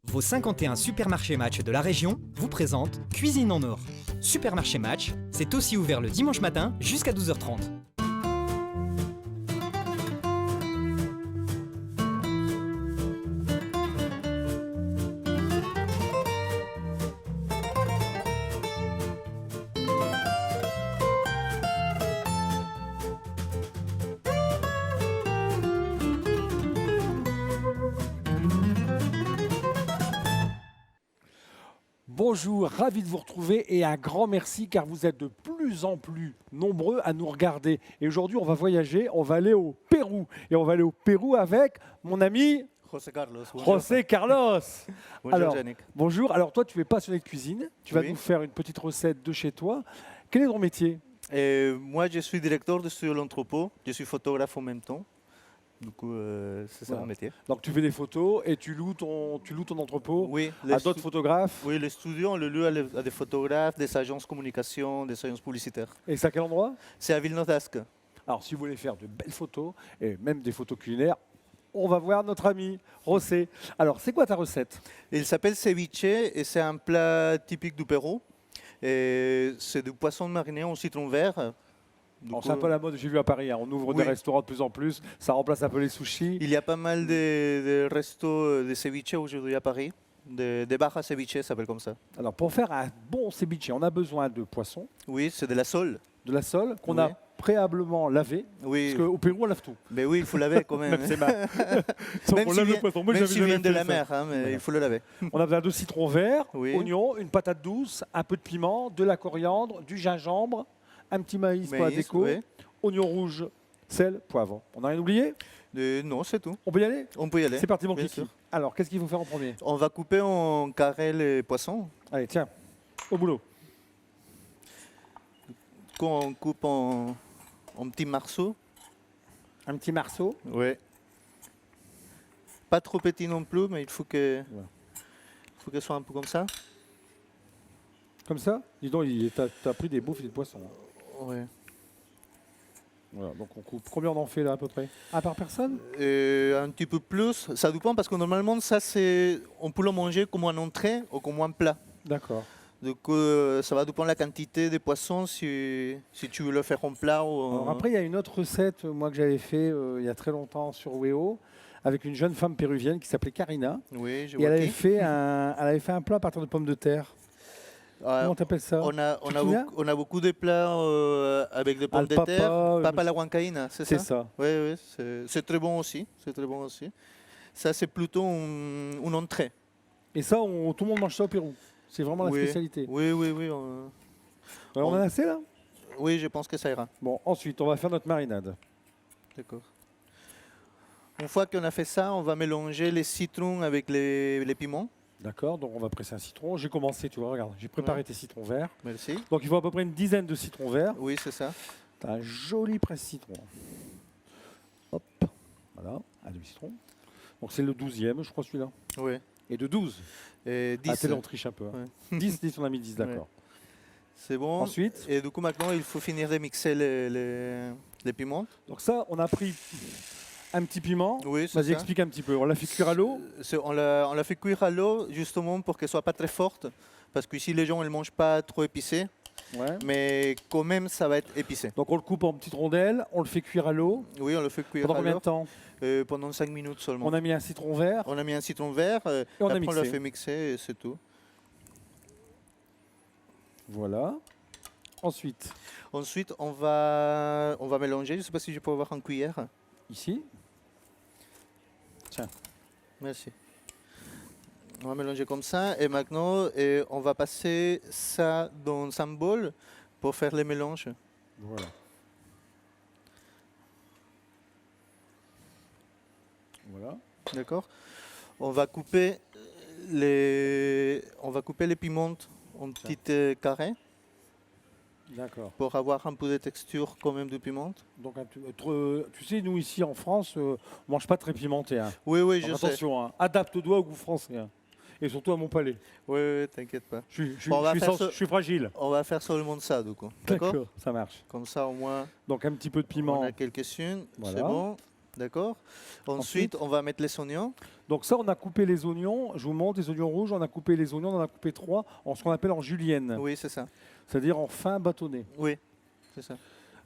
Vos 51 supermarchés Match de la région vous présentent Cuisine en Or. Supermarché Match, c'est aussi ouvert le dimanche matin jusqu'à 12h30. Bonjour, ravi de vous retrouver et un grand merci car vous êtes de plus en plus nombreux à nous regarder. Et aujourd'hui, on va voyager, on va aller au Pérou. Et on va aller au Pérou avec mon ami José Carlos. Bonjour. José Carlos. Bonjour, Alors, Yannick. bonjour, alors toi tu es passionné de cuisine, tu vas Oui. nous faire une petite recette de chez toi. Quel est ton métier? Moi, je suis directeur de studio L'Entrepôt. Je suis photographe en même temps. Du coup, c'est ça Voilà. mon métier. Donc tu fais des photos et tu loues ton entrepôt Oui, à d'autres photographes. oui, les studios, on le loue à des photographes, des agences communication, des agences publicitaires. Et c'est à quel endroit? C'est à Villeneuve-d'Ascq. Alors si vous voulez faire de belles photos et même des photos culinaires, on va voir notre ami José. Alors c'est quoi ta recette? Il s'appelle ceviche et c'est un plat typique du Pérou. Et c'est du poisson mariné en citron vert. Du Alors, coup, c'est un peu la mode, j'ai vu à Paris, hein, on ouvre des Oui. restaurants de plus en plus, ça remplace un peu les sushis. il y a pas mal de restos de ceviche aujourd'hui à Paris. Des bars à ceviche, ça s'appelle comme ça. Alors pour faire un bon ceviche, on a besoin de poisson, Oui, c'est de la sole. de la sole qu'on Oui. a préalablement lavé, Oui, parce qu'au Pérou on lave tout. mais oui, il faut laver quand même. Même c'est mal. Donc, Même on s'il lave le vient- poisson. Moi, Même j'avais s'il jamais vient de fait la ça. mer, hein, mais Voilà. il faut le laver. On a besoin de citron vert, Oui. oignon, une patate douce, un peu de piment, de la coriandre, du gingembre, un petit maïs pour la Maïs, déco, oui. oignon rouge, sel, poivre. On n'a rien oublié? Non, c'est tout. On peut y aller? On peut y aller. C'est parti mon bien kiki. sûr. Alors qu'est-ce qu'il faut faire en premier? On va couper en carrés les poissons. Allez tiens, au boulot. Quand on coupe en petits morceaux. Un petit marceau. Ouais. Pas trop petit non plus, mais il faut que soit un peu comme ça. Comme ça? Dis donc, t'as pris des beaux filets de poisson. Ouais. Voilà, donc on coupe. Combien on en fait là à peu près? Un par personne? Un petit peu plus. Ça dépend parce que normalement, on peut le manger comme un entrée ou comme un plat. D'accord. Donc ça va dépendre de la quantité de poissons si tu veux le faire en plat ou Alors après, il y a une autre recette, moi, que j'avais fait il y a très longtemps sur Weo, avec une jeune femme péruvienne qui s'appelait Karina. Oui, je Et elle vois avait, qui. fait un plat à partir de pommes de terre. Comment t'appelles ça? On a, Tu te souviens? on a beaucoup de plats avec des pommes de Alpapa, terre. Papa la huancaïna, c'est C'est ça? ça. Oui, oui, c'est très bon aussi. C'est très bon aussi. Ça, c'est plutôt une entrée. Et ça, tout le monde mange ça au Pérou. C'est vraiment la Oui. spécialité. Oui, oui, oui. Ouais, on en a assez là? Oui, je pense que ça ira. Bon, ensuite, on va faire notre marinade. D'accord. Une fois qu'on a fait ça, on va mélanger les citrons avec les piments. D'accord, donc on va presser un citron. J'ai commencé, tu vois, regarde, j'ai préparé Ouais. tes citrons verts. Merci. Donc il faut à peu près une dizaine de citrons verts. Oui, c'est ça. T'as un joli presse-citron. Hop, voilà, un demi-citron. Donc c'est le 12e, je crois, celui-là. Oui. Et de 12. Et 10. Ah, t'es là, on triche un peu. Hein. 10, on a mis 10, d'accord. C'est bon. Ensuite, Et du coup, maintenant, il faut finir de mixer les piments. donc ça, on a pris un petit piment. Oui, c'est Vas-y, ça. explique un petit peu. On l'a fait cuire à l'eau. On l'a fait cuire à l'eau justement pour qu'elle soit pas très forte. Parce qu'ici, les gens ne mangent pas trop épicé. Ouais. Mais quand même, ça va être épicé. Donc on le coupe en petites rondelles, on le fait cuire à l'eau. Oui, on le fait cuire Pendant à combien de l'eau temps? pendant 5 minutes seulement. On a mis un citron vert. On a mis un citron vert. on a après, on l'a mixé. fait mixer et c'est tout. Voilà. Ensuite, Ensuite, on va mélanger. Je ne sais pas si je peux avoir une cuillère. ici. Merci. On va mélanger comme ça. Et maintenant, on va passer ça dans un bol pour faire les mélanges. Voilà. Voilà. D'accord. On va couper les piments en petites carrés D'accord. pour avoir un peu de texture quand même de piment. Donc, tu sais, nous ici en France, on mange pas très pimenté. Hein. Oui, oui, Donc, je sais. attention, hein. Adapte-toi au goût français. Hein. Et surtout à mon palais. Oui, oui, t'inquiète pas. Je On va faire je suis fragile. On va faire seulement ça, du coup. D'accord. Ça marche. Comme ça, au moins, Donc un petit peu de on piment. a quelques-unes. Voilà. C'est bon. D'accord. Ensuite, on va mettre les oignons. Donc ça, on a coupé les oignons. Je vous montre les oignons rouges. On a coupé les oignons. On en a coupé 3 en ce qu'on appelle en julienne, Oui, c'est ça. c'est-à-dire en fin bâtonnet. Oui, c'est ça.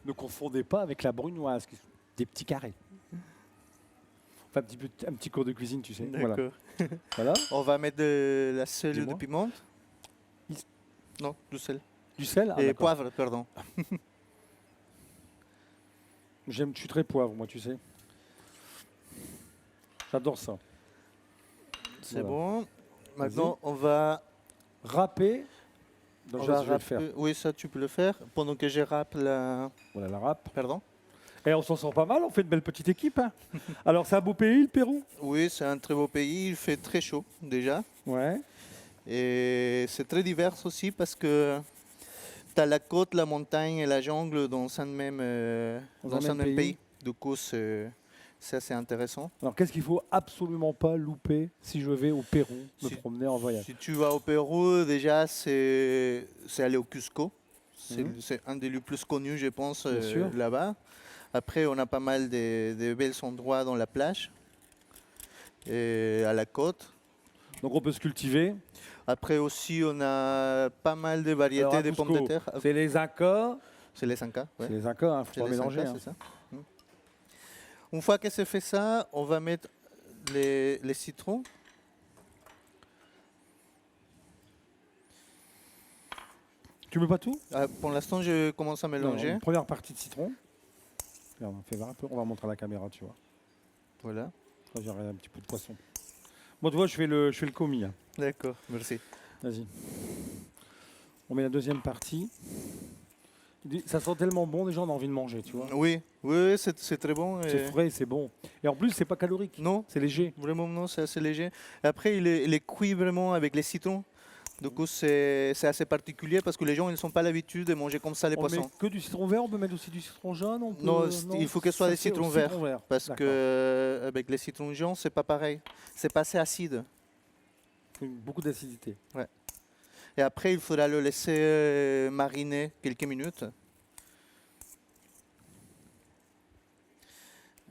Ne confondez pas avec la brunoise, qui sont des petits carrés. Enfin, un petit cours de cuisine, tu sais. Voilà. D'accord. Voilà. On va mettre de la sel et de Dis-moi. piment. Il- Non, du sel. Du sel. Ah, et d'accord. poivre, pardon. Je suis très poivre, moi, tu sais. J'adore ça. C'est Voilà. bon. Maintenant, on va, Râper. Donc, on je va vais le faire. râper- Oui, ça, tu peux le faire. Pendant que je râpe la... Voilà la râpe. Pardon. Et on s'en sort pas mal. On fait une belle petite équipe. Hein. Alors, c'est un beau pays, le Pérou. Oui, c'est un très beau pays. Il fait très chaud, déjà. Ouais. Et c'est très divers aussi parce que tu as la côte, la montagne et la jungle dans un même, Dans un même pays. Du coup, c'est assez intéressant. Alors, qu'est-ce qu'il faut absolument pas louper si je vais au Pérou me Si- promener en voyage? Si tu vas au Pérou, déjà, c'est aller au Cusco. Mhm. C'est un des lieux plus connus, je pense, Bien sûr. là-bas. Après, on a pas mal de belles endroits dans la plage et à la côte. Donc, on peut se cultiver. Après aussi, on a pas mal de variétés Alors, à de pommes de Cusco, terre. C'est les Incas. C'est les Incas. ouais. C'est les Incas, hein, faut C'est pas les mélanger. Incas, Hein. c'est ça. Une fois que c'est fait ça, on va mettre les citrons. Tu mets pas tout? Pour l'instant, je commence à Non, mélanger. une première partie de citron. Regarde, on fait voir un peu. On va montrer à la caméra, tu vois. Voilà. Là, j'ai un petit peu de poisson. Bon, tu vois, je fais le commis. Hein. D'accord, merci. Vas-y. On met la deuxième partie. Ça sent tellement bon, les gens ont envie de manger, tu vois. Oui, oui, c'est très bon. C'est et- frais, c'est bon. Et en plus, c'est pas calorique. Non, C'est léger. vraiment non, c'est assez léger. Après, il est cuit vraiment avec les citrons. Du coup, c'est assez particulier parce que les gens ils ne sont pas l'habitude de manger comme ça les On poissons. met que du citron vert, on peut mettre aussi du citron jaune. On peut- Non, il faut que ce soit ça, des c'est au citrons verts. Parce D'accord. que avec les citrons jaunes, c'est pas pareil. C'est pas assez acide. Beaucoup d'acidité. Et après, il faudra le laisser mariner quelques minutes.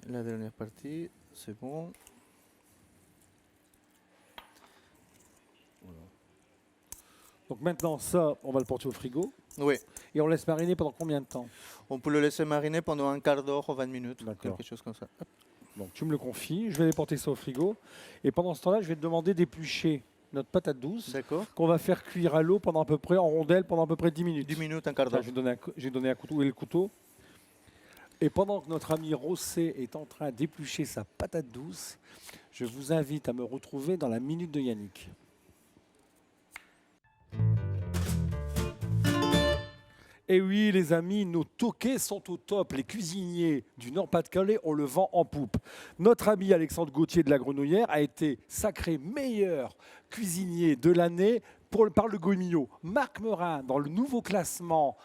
La dernière partie, c'est bon. Donc maintenant, ça, on va le porter au frigo. Oui, Et on laisse mariner pendant combien de temps? on peut le laisser mariner pendant un quart d'heure ou 20 minutes. D'accord. Quelque chose comme ça. Hop. Donc tu me le confies, je vais aller porter ça au frigo. Et pendant ce temps-là, je vais te demander d'éplucher notre patate douce D'accord. qu'on va faire cuire à l'eau pendant à peu près, en rondelles, pendant à peu près 10 minutes. 10 minutes, un quart Tiens, d'heure. j'ai donné un couteau. Où est le couteau? Et pendant que notre ami Rossé est en train d'éplucher sa patate douce, je vous invite à me retrouver dans la Minute de Yannick. Et oui, les amis, nos toquets sont au top. Les cuisiniers du Nord-Pas-de-Calais ont le vent en poupe. Notre ami Alexandre Gauthier de la Grenouillère a été sacré meilleur cuisinier de l'année par le Gomio. Marc Merin, dans le nouveau classement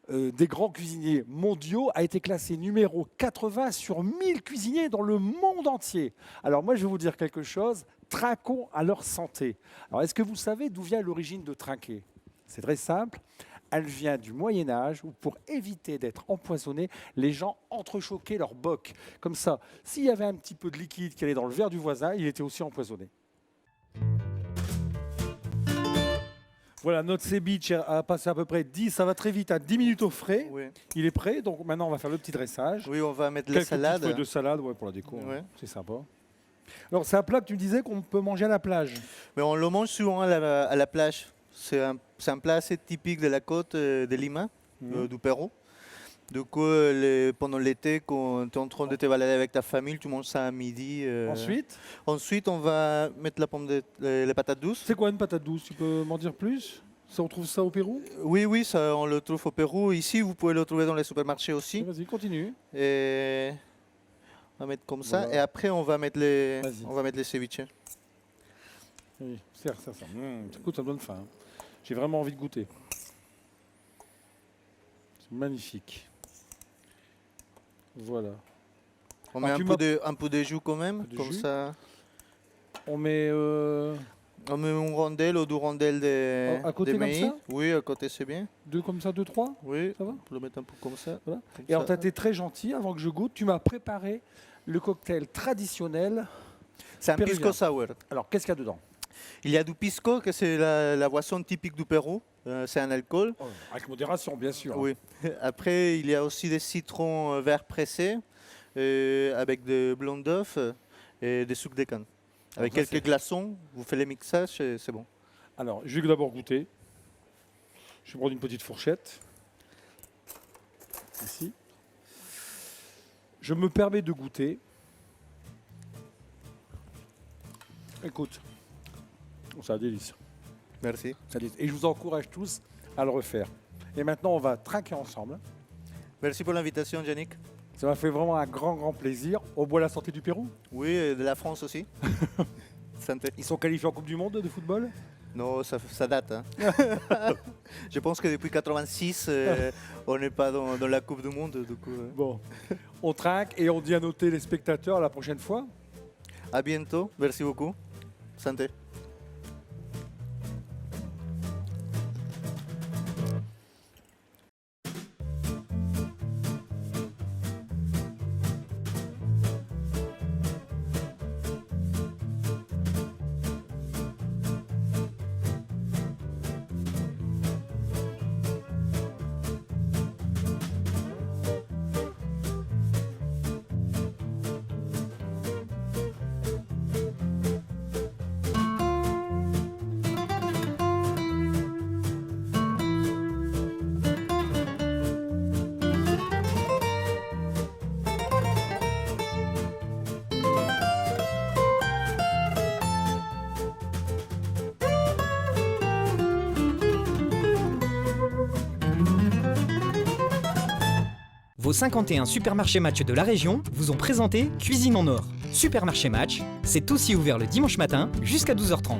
des grands cuisiniers mondiaux, a été classé numéro 80 sur 1000 cuisiniers dans le monde entier. Alors moi, je vais vous dire quelque chose. Trinquons à leur santé. Alors, est-ce que vous savez d'où vient l'origine de trinquer? C'est très simple. Elle vient du Moyen-Âge où, pour éviter d'être empoisonnés, les gens entrechoquaient leur boc. Comme ça, s'il y avait un petit peu de liquide qui allait dans le verre du voisin, il était aussi empoisonné. Voilà, notre ceviche a passé à peu près 10, ça va très vite, à 10 minutes au frais. Oui. Il est prêt, donc maintenant on va faire le petit dressage. Oui, on va mettre la Quelques petites salade. feuilles de salade, ouais, pour la déco, Ouais. hein. C'est sympa. Alors c'est un plat que tu me disais qu'on peut manger à la plage. Mais on le mange souvent à la plage. C'est un plat assez typique de la côte de Lima, du Pérou. Du coup, pendant l'été, quand tu es en train de te balader avec ta famille, tu manges ça à midi. Ensuite, on va mettre les patates douces. C'est quoi une patate douce? Tu peux m'en dire plus? On trouve ça au Pérou? Oui, ça, on le trouve au Pérou. Ici, vous pouvez le trouver dans les supermarchés aussi. Vas-y, continue. Et on va mettre comme ça. Voilà. Et après, on va mettre les Vas-y. ceviches. Oui, ça. Écoute, ça me donne faim. Hein. J'ai vraiment envie de goûter. C'est magnifique. Voilà. On met un peu de jus quand même, de comme jus. ça. On met... On met une rondelle ou deux rondelles À côté de comme maïs. ça? Oui, à côté c'est bien. deux comme ça, 2, 3? Oui, Ça va? on peut le mettre un peu comme ça. Voilà. Comme Et alors, tu ça. as été très gentil, avant que je goûte, tu m'as préparé le cocktail traditionnel C'est un Péruvien. pisco sour. Alors, qu'est-ce qu'il y a dedans? Il y a du pisco, que c'est la boisson typique du Pérou. C'est un alcool. Oh, avec modération, bien sûr. Oui. Après, il y a aussi des citrons verts pressés avec des blancs d'œufs et des sucres de canne. Avec ça, c'est- quelques glaçons, vous faites les mixages et c'est bon. Alors, je vais d'abord goûter. Je vais prendre une petite fourchette. Ici. Je me permets de goûter. Écoute, c'est un délice. Merci. C'est un délice. Et je vous encourage tous à le refaire. Et maintenant, on va trinquer ensemble. Merci pour l'invitation, Yannick. Ça m'a fait vraiment un grand, grand plaisir. Au bois la santé du Pérou. Oui, et de la France aussi. Santé. Ils sont qualifiés en Coupe du Monde de football. Non, ça date. Hein. Je pense que depuis 86, on n'est pas dans la Coupe du Monde. Du coup, Bon, on trinque et on dit à nos téléspectateurs la prochaine fois. à bientôt. Merci beaucoup. Santé. Vos 51 supermarchés match de la région vous ont présenté Cuisine en Or. Supermarché Match, c'est aussi ouvert le dimanche matin jusqu'à 12h30.